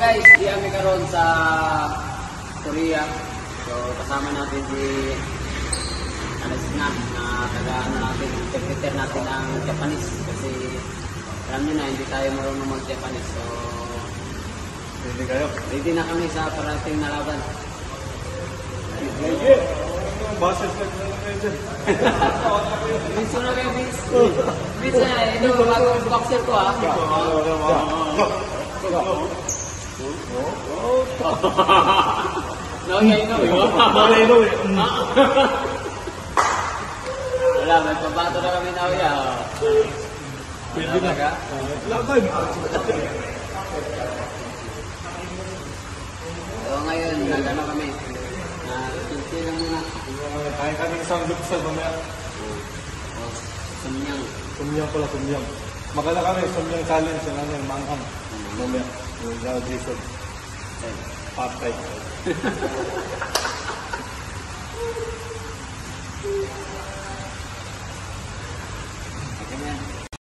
guys, di kami karon sa Korea. So kasama natin si Alas na taga-ano natin, interpreter natin ang Japanese kasi alam nyo na hindi tayo marunong mag-Japanese. So Ready kayo? ready na kami sa parating na laban. Ready! Boses na kayo dyan. Minsan na kayo, Vince. Vince na, ito bagong boxer ko ha. No, ngayon no. Wala, may pabato na kami na uya. Pwede na ka? Laban! So ngayon, nagano kami. Kinti lang muna. Kain kami isang lupsal mamaya. Sumyang. Sumyang pala, sumyang. Magala kami, sumyang challenge yung ano, yung manghang. Mamaya, yung Jason. Patay. Okay na yan.